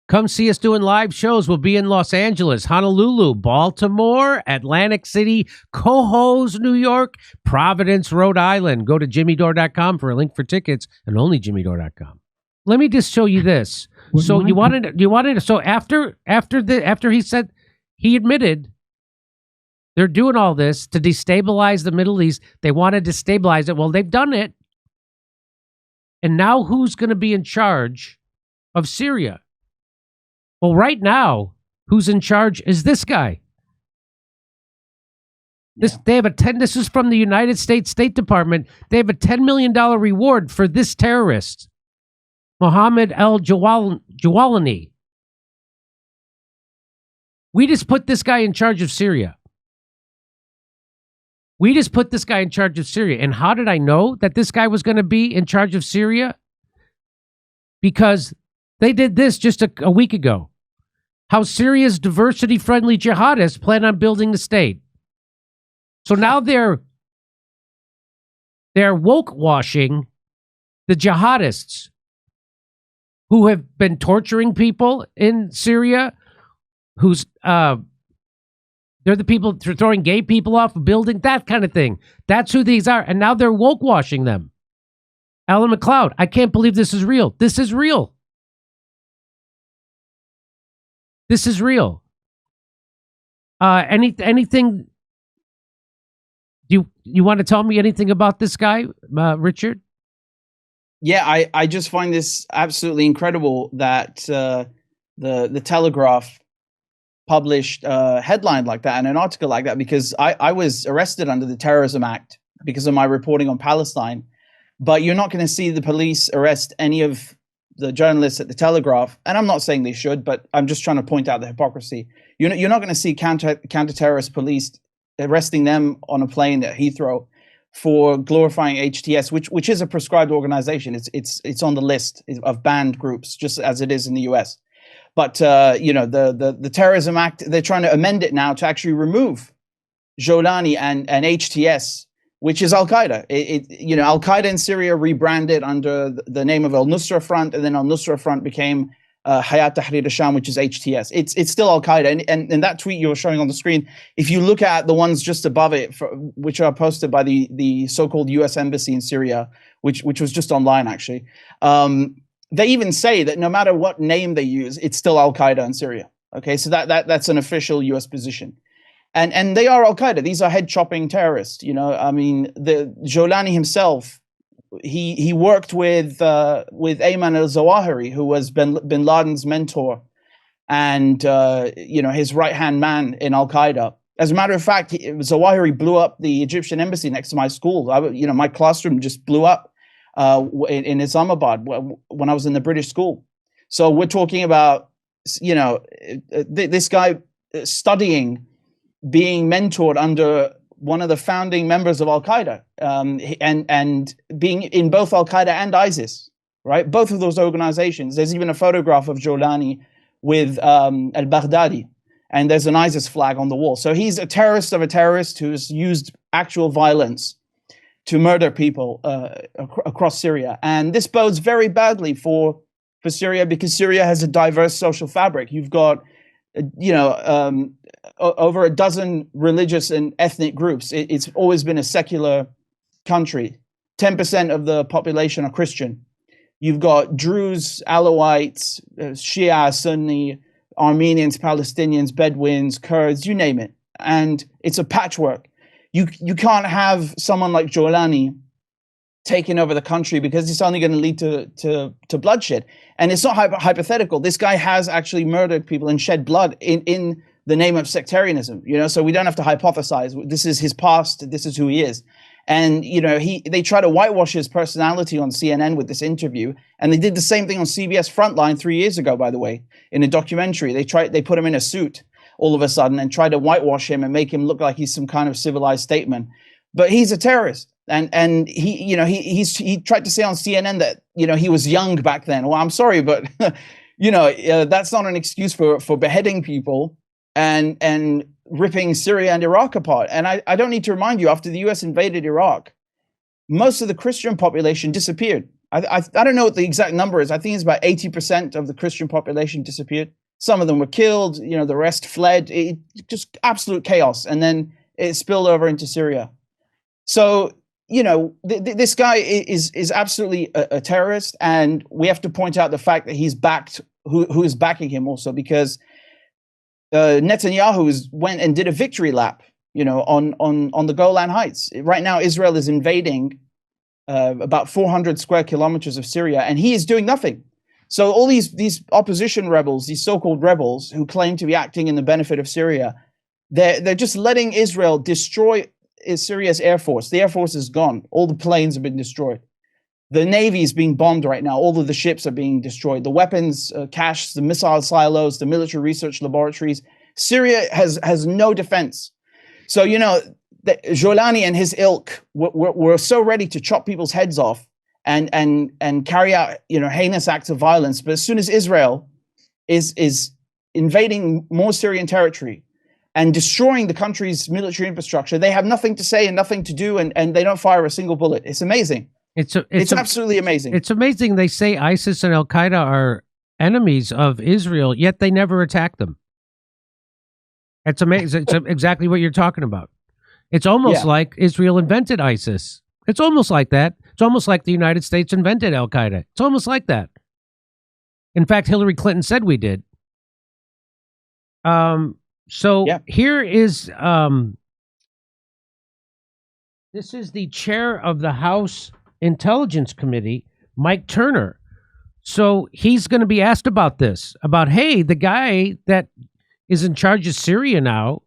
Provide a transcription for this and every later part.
Come see us doing live shows. We'll be in Los Angeles, Honolulu, Baltimore, Atlantic City, Cohoes, New York, Providence, Rhode Island. Go to jimmydore.com for a link for tickets, and only jimmydore.com. Let me just show you this. So you wanted so after he said, he admitted they're doing all this to destabilize the Middle East. They want to destabilize it. Well, they've done it. And now who's going to be in charge of Syria? Well, right now, who's in charge is this guy. They have this is from the United States State Department. They have a $10 million reward for this terrorist, Muhammad Al-Jawlani. We just put this guy in charge of Syria. And how did I know that this guy was going to be in charge of Syria? Because they did this just a week ago. How Syria's diversity-friendly jihadists plan on building the state. So now they're woke-washing the jihadists who have been torturing people in Syria, they're the people throwing gay people off a building, that kind of thing. That's who these are. And now they're woke-washing them. Alan McLeod, I can't believe this is real. This is real. This is real. Anything? Do you want to tell me anything about this guy, Richard? Yeah, I just find this absolutely incredible that the Telegraph published a headline like that and an article like that, because I was arrested under the Terrorism Act because of my reporting on Palestine. But you're not going to see the police arrest any of the journalists at the Telegraph, and I'm not saying they should, but I'm just trying to point out the hypocrisy. You're not going to see counter-terrorist police arresting them on a plane at Heathrow for glorifying HTS, which is a prescribed organization. It's on the list of banned groups, just as it is in the US. But the Terrorism Act, they're trying to amend it now to actually remove Jawlani and HTS, which is Al-Qaeda. Al-Qaeda in Syria rebranded under the name of Al-Nusra Front, and then Al-Nusra Front became Hayat Tahrir al-Sham, which is HTS. It's still Al-Qaeda. And that tweet you were showing on the screen, if you look at the ones just above it, which are posted by the so-called US Embassy in Syria, which was just online, actually, they even say that no matter what name they use, it's still Al-Qaeda in Syria. Okay, so that's an official US position. And they are Al-Qaeda. These are head-chopping terrorists. I mean, the Jawlani himself, he worked with Ayman al-Zawahiri, who was bin Laden's mentor and his right-hand man in Al-Qaeda. As a matter of fact, Zawahiri blew up the Egyptian embassy next to my school. My classroom just blew up in Islamabad when I was in the British school. So we're talking about this guy studying, being mentored under one of the founding members of Al-Qaeda, and being in both Al-Qaeda and ISIS, right? Both of those organizations. There's even a photograph of Jawlani with al-Baghdadi, and there's an ISIS flag on the wall. So he's a terrorist of a terrorist who's used actual violence to murder people across Syria. And this bodes very badly for Syria, because Syria has a diverse social fabric. You've got over a dozen religious and ethnic groups. It's always been a secular country. 10% of the population are Christian. You've got Druze, Alawites, Shia, Sunni, Armenians, Palestinians, Bedouins, Kurds, you name it. And it's a patchwork. You can't have someone like Jawlani taking over the country, because it's only going to lead to bloodshed. And it's not hypothetical. This guy has actually murdered people and shed blood in the name of sectarianism, so we don't have to hypothesize. This is his past. This is who he is. And, they try to whitewash his personality on CNN with this interview. And they did the same thing on CBS Frontline 3 years ago, by the way, in a documentary. They put him in a suit all of a sudden and tried to whitewash him and make him look like he's some kind of civilized statesman. But he's a terrorist. And he tried to say on CNN that, he was young back then. Well, I'm sorry, but, that's not an excuse for beheading people and ripping Syria and Iraq apart. And I don't need to remind you, after the US invaded Iraq, most of the Christian population disappeared. I don't know what the exact number is. I think it's about 80% of the Christian population disappeared. Some of them were killed. The rest fled. It just absolute chaos, and then it spilled over into Syria. So this guy is absolutely a terrorist, and we have to point out the fact that he's backed who is backing him also, because Netanyahu went and did a victory lap, on the Golan Heights. Right now, Israel is invading about 400 square kilometers of Syria, and he is doing nothing. So all these opposition rebels, these so-called rebels who claim to be acting in the benefit of Syria, they're just letting Israel destroy Syria's air force. The air force is gone. All the planes have been destroyed. The Navy is being bombed right now. All of the ships are being destroyed. The weapons caches, the missile silos, the military research laboratories. Syria has no defense. So, Jawlani and his ilk were so ready to chop people's heads off and carry out, heinous acts of violence. But as soon as Israel is invading more Syrian territory and destroying the country's military infrastructure, they have nothing to say and nothing to do, and they don't fire a single bullet. It's amazing. It's absolutely amazing. It's amazing. They say ISIS and Al-Qaeda are enemies of Israel, yet they never attack them. It's amazing. It's exactly what you're talking about. It's almost like Israel invented ISIS. It's almost like that. It's almost like the United States invented Al-Qaeda. It's almost like that. In fact, Hillary Clinton said we did. Here is this is the chair of the House Intelligence Committee, Mike Turner. So he's going to be asked about this, about, hey, the guy that is in charge of Syria now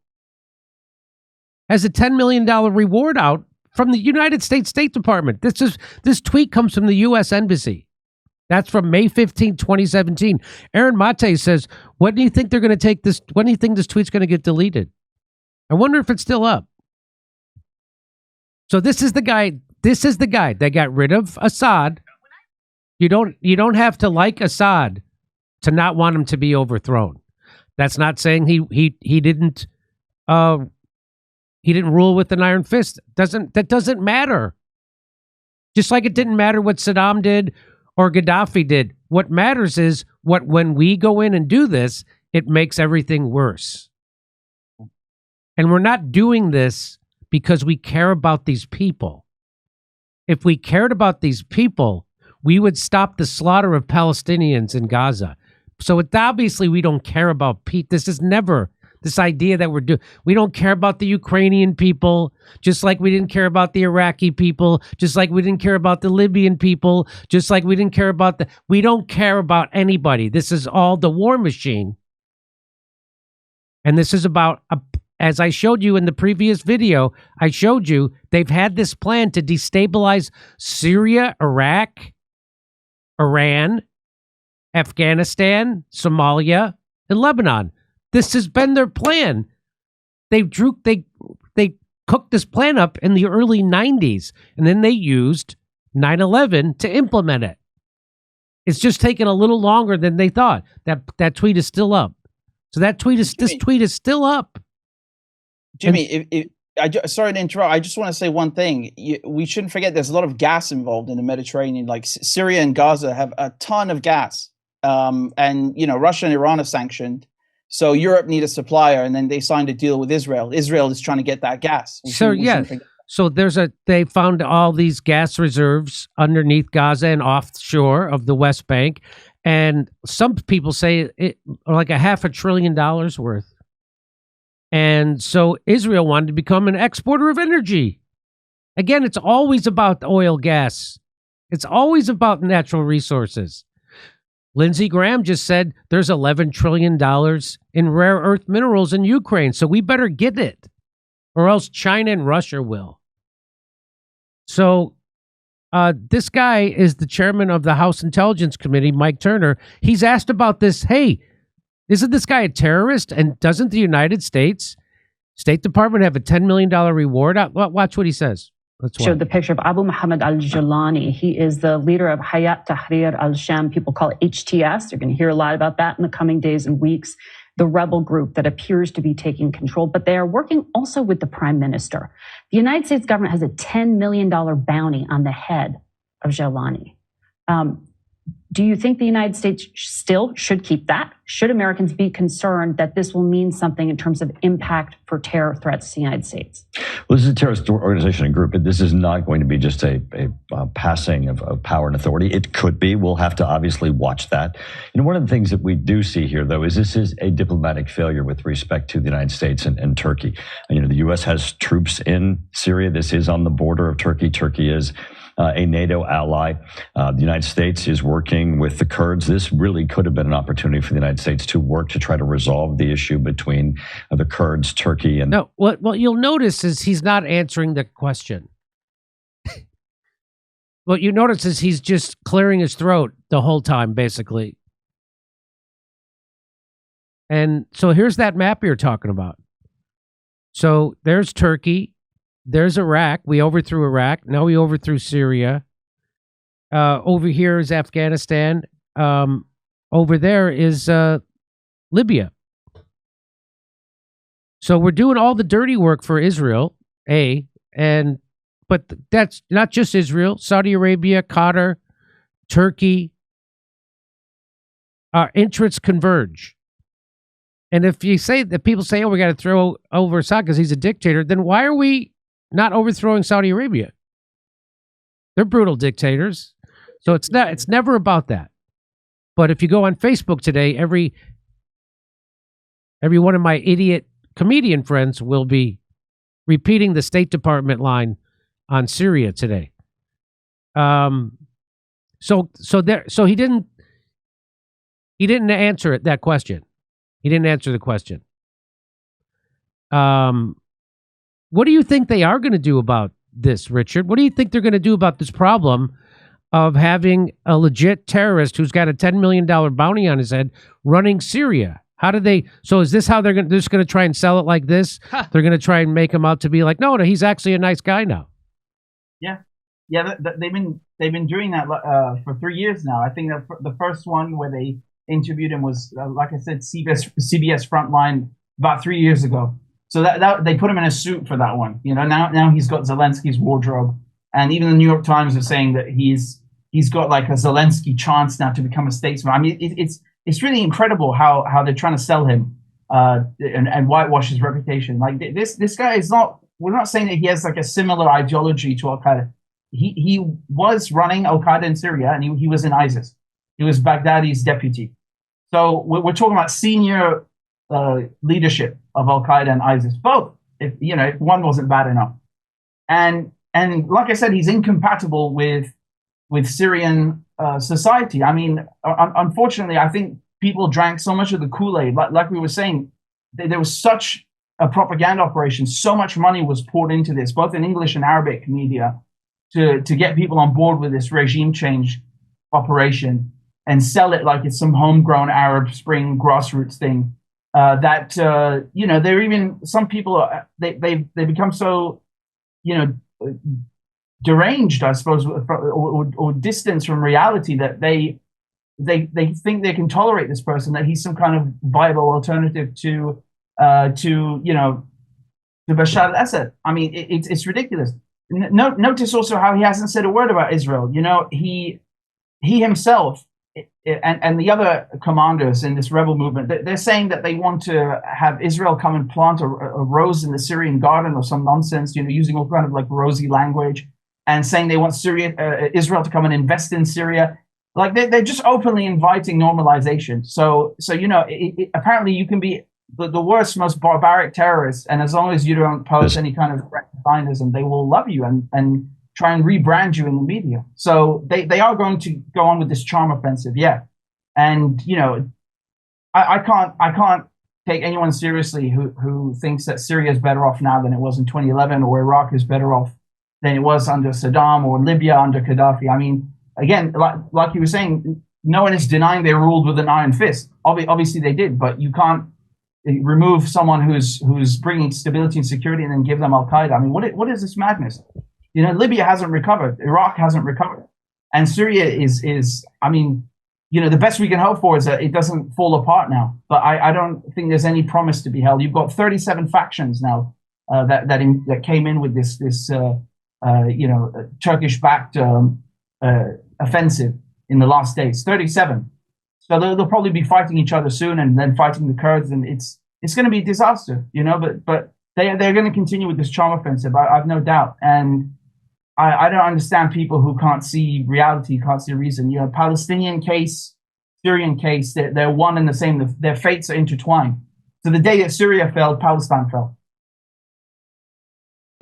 has a $10 million reward out from the United States State Department. This tweet comes from the U.S. Embassy. That's from May 15, 2017. Aaron Mate says, when do you think they're going to take this? When do you think this tweet's going to get deleted? I wonder if it's still up. So this is the guy. This is the guy that got rid of Assad. You don't have to like Assad to not want him to be overthrown. That's not saying he didn't rule with an iron fist. That doesn't matter. Just like it didn't matter what Saddam did or Gaddafi did. What matters is when we go in and do this, it makes everything worse. And we're not doing this because we care about these people. If we cared about these people, we would stop the slaughter of Palestinians in Gaza. So obviously we don't care about This is never this idea that we don't care about the Ukrainian people, just like we didn't care about the Iraqi people, just like we didn't care about the Libyan people, just like we didn't care about we don't care about anybody. This is all the war machine. And this is about, as I showed you in the previous video, I showed you they've had this plan to destabilize Syria, Iraq, Iran, Afghanistan, Somalia, and Lebanon. This has been their plan. They cooked this plan up in the early 90s, and then they used 9/11 to implement it. It's just taken a little longer than they thought. That tweet is still up. So this tweet is still up. Jimmy, sorry to interrupt. I just want to say one thing. We shouldn't forget there's a lot of gas involved in the Mediterranean. Like Syria and Gaza have a ton of gas. And Russia and Iran are sanctioned. So Europe need a supplier, and then they signed a deal with Israel. Israel is trying to get that gas. So they found all these gas reserves underneath Gaza and offshore of the West Bank, and some people say it like $500 billion worth. And so Israel wanted to become an exporter of energy. Again, it's always about oil, gas. It's always about natural resources. Lindsey Graham just said there's $11 trillion in rare earth minerals in Ukraine, so we better get it, or else China and Russia will. So this guy is the chairman of the House Intelligence Committee, Mike Turner. He's asked about this. Hey, isn't this guy a terrorist? And doesn't the United States State Department have a $10 million reward? Watch what he says. Showed the picture of Abu Muhammad Al-Jawlani. He is the leader of Hayat Tahrir al-Sham. People call it HTS. You're going to hear a lot about that in the coming days and weeks. The rebel group that appears to be taking control, but they are working also with the prime minister. The United States government has a $10 million bounty on the head of Jawlani. Do you think the United States still should keep that? Should Americans be concerned that this will mean something in terms of impact for terror threats to the United States? Well, this is a terrorist organization and group. This is not going to be just a passing of power and authority. It could be. We'll have to obviously watch that. And one of the things that we do see here, though, is this is a diplomatic failure with respect to the United States and Turkey. And, the U.S. has troops in Syria. This is on the border of Turkey. Turkey is a NATO ally. The United States is working with the Kurds. This really could have been an opportunity for the United States to work to try to resolve the issue between the Kurds, Turkey, and... No, what you'll notice is he's not answering the question. What you notice is he's just clearing his throat the whole time, basically. And so here's that map you're talking about. So there's Turkey. There's Iraq. We overthrew Iraq. Now we overthrew Syria. Over here is Afghanistan. Over there is Libya. So we're doing all the dirty work for Israel, but that's not just Israel. Saudi Arabia, Qatar, Turkey. Our interests converge. And if you say that people say, oh, we got to throw over Assad because he's a dictator, then why are we not overthrowing Saudi Arabia? They're brutal dictators. So it's never about that. But if you go on Facebook today, every one of my idiot comedian friends will be repeating the State Department line on Syria today. So he didn't answer that question. He didn't answer the question. What do you think they are going to do about this, Richard? What do you think they're going to do about this problem of having a legit terrorist who's got a $10 million bounty on his head running Syria? How do they? So is this how they're just going to try and sell it like this? Huh. They're going to try and make him out to be like, no, he's actually a nice guy now. Yeah. They've been doing that for 3 years now. I think the first one where they interviewed him was, like I said, CBS Frontline about 3 years ago. So that they put him in a suit for that one. Now he's got Zelensky's wardrobe, and even the New York Times are saying that he's got like a Zelensky chance now to become a statesman. I mean, it's really incredible how they're trying to sell him and whitewash his reputation. Like this guy is not. We're not saying that he has like a similar ideology to Al-Qaeda. He was running Al-Qaeda in Syria, and he was in ISIS. He was Baghdadi's deputy. So we're talking about senior leadership of Al-Qaeda and ISIS, both. If one wasn't bad enough, and like I said, he's incompatible with Syrian society. I mean, unfortunately, I think people drank so much of the Kool-Aid. Like we were saying, there was such a propaganda operation. So much money was poured into this, both in English and Arabic media, to get people on board with this regime change operation and sell it like it's some homegrown Arab Spring grassroots thing. They're even, some people they become so deranged, I suppose, or distanced from reality that they think they can tolerate this person, that he's some kind of viable alternative to Bashar al-Assad. I mean, it's ridiculous. Notice also how he hasn't said a word about Israel. He himself and the other commanders in this rebel movement, they're saying that they want to have Israel come and plant a rose in the Syrian garden or some nonsense, using all kind of like rosy language, and saying they want Israel to come and invest in Syria. Like they're just openly inviting normalization. So apparently you can be the worst, most barbaric terrorist, and as long as you don't pose any kind of threat to Zionism, they will love you and try and rebrand you in the media. So they are going to go on with this charm offensive, yeah. And I can't take anyone seriously who thinks that Syria is better off now than it was in 2011, or Iraq is better off than it was under Saddam, or Libya under Gaddafi. I mean, again, like you were saying, no one is denying they ruled with an iron fist. Obviously they did, but you can't remove someone who's bringing stability and security and then give them Al-Qaeda. I mean, what is this madness? Libya hasn't recovered, Iraq hasn't recovered, and Syria is. I mean, the best we can hope for is that it doesn't fall apart now. But I don't think there's any promise to be held. You've got 37 factions now that came in with this Turkish-backed offensive, in the last days, 37. So they'll probably be fighting each other soon, and then fighting the Kurds, and it's going to be a disaster, you know. But they're going to continue with this charm offensive. I've no doubt, and I don't understand people who can't see reality, can't see reason. You know, Palestinian case, Syrian case, they're one and the same. Their fates are intertwined. So the day that Syria fell, Palestine fell.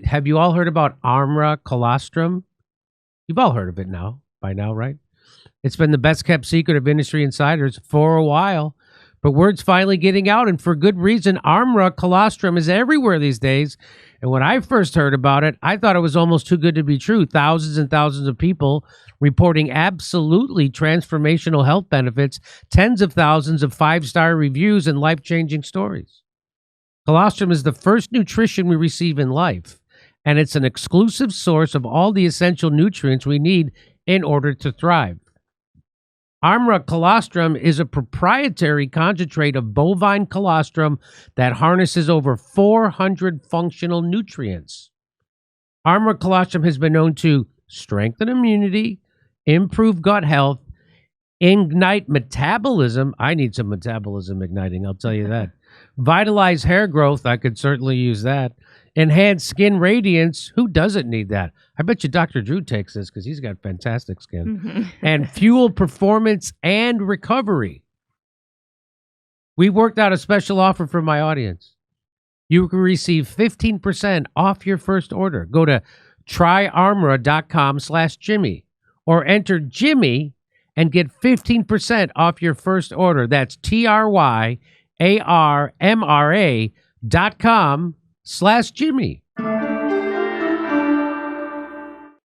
Have you all heard about Armra colostrum? You've all heard of it by now, right? It's been the best kept secret of industry insiders for a while, but word's finally getting out, and for good reason. Armra colostrum is everywhere these days. And when I first heard about it, I thought it was almost too good to be true. Thousands and thousands of people reporting absolutely transformational health benefits, tens of thousands of 5-star reviews, and life-changing stories. Colostrum is the first nutrition we receive in life, and it's an exclusive source of all the essential nutrients we need in order to thrive. Armra colostrum is a proprietary concentrate of bovine colostrum that harnesses over 400 functional nutrients. Armra colostrum has been known to strengthen immunity, improve gut health, ignite metabolism. I need some metabolism igniting, I'll tell you that. Vitalize hair growth. I could certainly use that. Enhance skin radiance. Who doesn't need that? I bet you Dr. Drew takes this because he's got fantastic skin. And fuel performance and recovery. We worked out a special offer for my audience. You can receive 15% off your first order. Go to tryarmra.com/Jimmy or enter Jimmy and get 15% off your first order. That's tryarmra.com/Jimmy.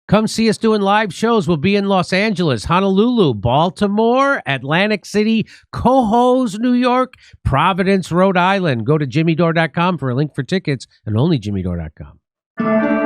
Come see us doing live shows. We'll be in Los Angeles, Honolulu, Baltimore, Atlantic City, Cohoes, New York, Providence, Rhode Island. Go to jimmydore.com for a link for tickets, and only jimmydore.com.